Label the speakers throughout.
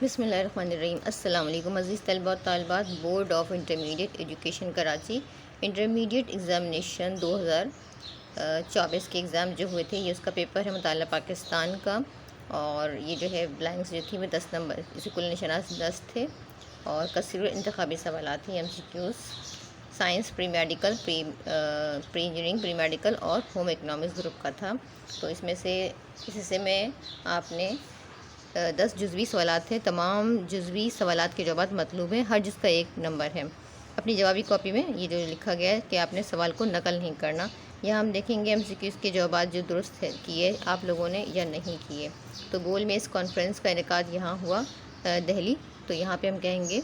Speaker 1: بسم اللہ الرحمن الرحیم۔ السلام علیکم عزیز طلباء و طالبات۔ Board of intermediate education Karachi intermediate examination 2024 کے ایگزام جو ہوئے تھے، یہ اس کا پیپر ہے مطالعہ پاکستان کا، اور یہ جو ہے بلینکس جو تھی وہ 10 نمبر، اسے کل نشانات 10 تھے اور کثیر انتخابی سوالات تھے، MCQs، science, pre medical, pre engineering, pre medical اور ہوم اکنامکس گروپ کا تھا۔ تو اس میں سے اس حصے میں آپ نے 10 جزوی سوالات تھے۔ تمام جزوی سوالات کے جوابات مطلوب ہیں، ہر جز کا 1 نمبر ہے۔ اپنی جوابی کاپی میں یہ جو لکھا گیا ہے کہ آپ نے سوال کو نقل نہیں کرنا۔ یہاں ہم دیکھیں گے MCQs کے جوابات جو درست کیے آپ لوگوں نے یا نہیں کیے۔ تو گول میز کانفرنس کا انعقاد یہاں ہوا دہلی، تو یہاں پہ ہم کہیں گے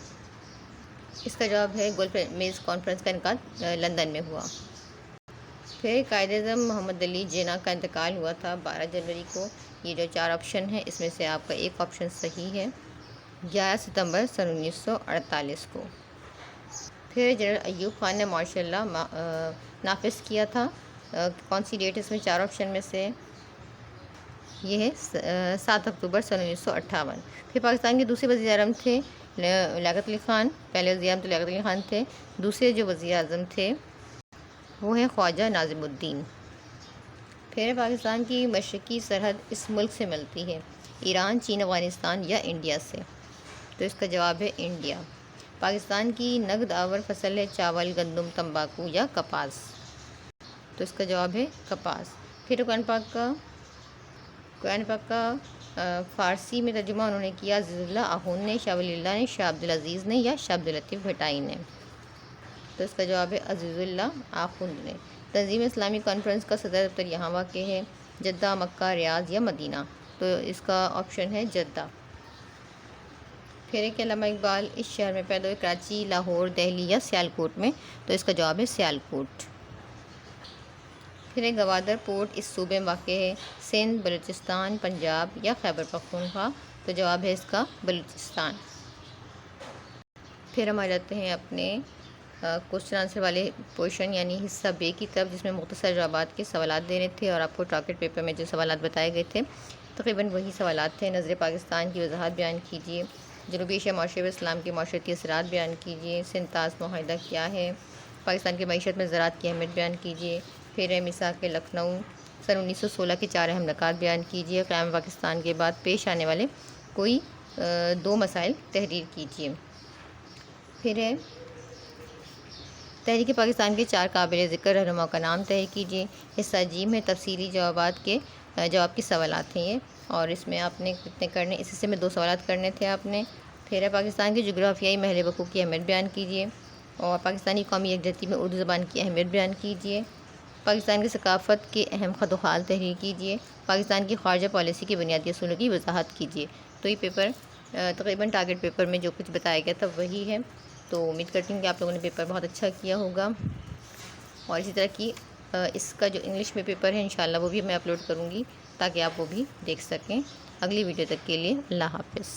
Speaker 1: اس کا جواب ہے گول میز کانفرنس کا انعقاد لندن میں ہوا۔ پھر قائد اعظم محمد علی جناح کا انتقال ہوا تھا 12 جنوری کو۔ یہ جو 4 آپشن ہیں اس میں سے آپ کا ایک آپشن صحیح ہے، 11 ستمبر سن 1948 کو۔ پھر جنرل ایوب خان نے مارشل لا نافذ کیا تھا، کون سی ڈیٹ اس میں 4 آپشن میں سے؟ یہ ہے 7 اکتوبر سن 1958۔ پھر پاکستان کے دوسرے وزیر اعظم تھے لیاقت علی خان۔ پہلے وزیر اعظم تو لیاقت علی خان تھے، دوسرے جو وزیر اعظم تھے وہ ہے خواجہ ناظم الدین۔ پھر پاکستان کی مشرقی سرحد اس ملک سے ملتی ہے، ایران، چین، افغانستان یا انڈیا سے؟ تو اس کا جواب ہے انڈیا۔ پاکستان کی نقد آور فصل ہے چاول، گندم، تمباکو یا کپاس؟ تو اس کا جواب ہے کپاس۔ پھر قرآن پاک کا فارسی میں ترجمہ انہوں نے کیا عزیز اللہ آخوند نے، شاہ ولی اللہ نے، شاہ عبدالعزیز نے یا شاہ عبداللطیف بھٹائی نے؟ تو اس کا جواب ہے عزیز اللہ آخوند نے۔ تنظیم اسلامی کانفرنس کا صدر دفتر یہاں واقع ہے، جدہ، مکہ، ریاض یا مدینہ؟ تو اس کا آپشن ہے جدہ۔ پھر ایک علامہ اقبال اس شہر میں پیدا ہوئے، کراچی، لاہور، دہلی یا سیالکوٹ میں؟ تو اس کا جواب ہے سیالکوٹ۔ پھر ایک گوادر پورٹ اس صوبے میں واقع ہے، سندھ، بلوچستان، پنجاب یا خیبر پختونخوا؟ تو جواب ہے اس کا بلوچستان۔ پھر ہم آ جاتے ہیں اپنے کوشچن آنسر والے پورشن یعنی حصہ بے کی طرف، جس میں مختصر جوابات کے سوالات دینے تھے، اور آپ کو ٹارگیٹ پیپر میں جو سوالات بتائے گئے تھے تقریباً وہی سوالات تھے۔ نظر پاکستان کی وضاحت بیان کیجیے، جنوبی ایشیا معاشرے میں اسلام کے معاشرتی اثرات بیان کیجیے، سنتاز معاہدہ کیا ہے، پاکستان کی معیشت میں زراعت کی اہمیت بیان کیجیے، پھر میثاق لکھنؤ سن 1916 کے 4 اہم نکات بیان کیجیے، قیام پاکستان کے بعد پیش آنے والے کوئی 2 مسائل تحریر کیجیے۔ پھر ہے تحریک پاکستان کے 4 قابل ذکر رہنماؤں کا نام طے کیجیے۔ حصہ جیم ہے تفصیلی جواب کے سوالات ہیں یہ، اور اس میں آپ نے کتنے کرنے، اس حصے میں 2 سوالات کرنے تھے آپ نے۔ پھر ہے پاکستان کی جغرافیائی محل وقوع کی اہمیت بیان کیجیے، اور پاکستانی قومی یکجہتی میں اردو زبان کی اہمیت بیان کیجیے۔ پاکستان کی ثقافت کے اہم خط و خال تحریر کیجیے۔ پاکستان کی خارجہ پالیسی کے بنیادی اصولوں کی وضاحت کیجیے۔ تو یہ پیپر تقریباً ٹارگیٹ پیپر میں جو کچھ بتایا گیا تھا وہی ہے۔ تو امید کرتی ہوں کہ آپ لوگوں نے پیپر بہت اچھا کیا ہوگا، اور اسی طرح کی اس کا جو انگلش میں پیپر ہے انشاءاللہ وہ بھی میں اپلوڈ کروں گی تاکہ آپ وہ بھی دیکھ سکیں۔ اگلی ویڈیو تک کے لیے اللہ حافظ۔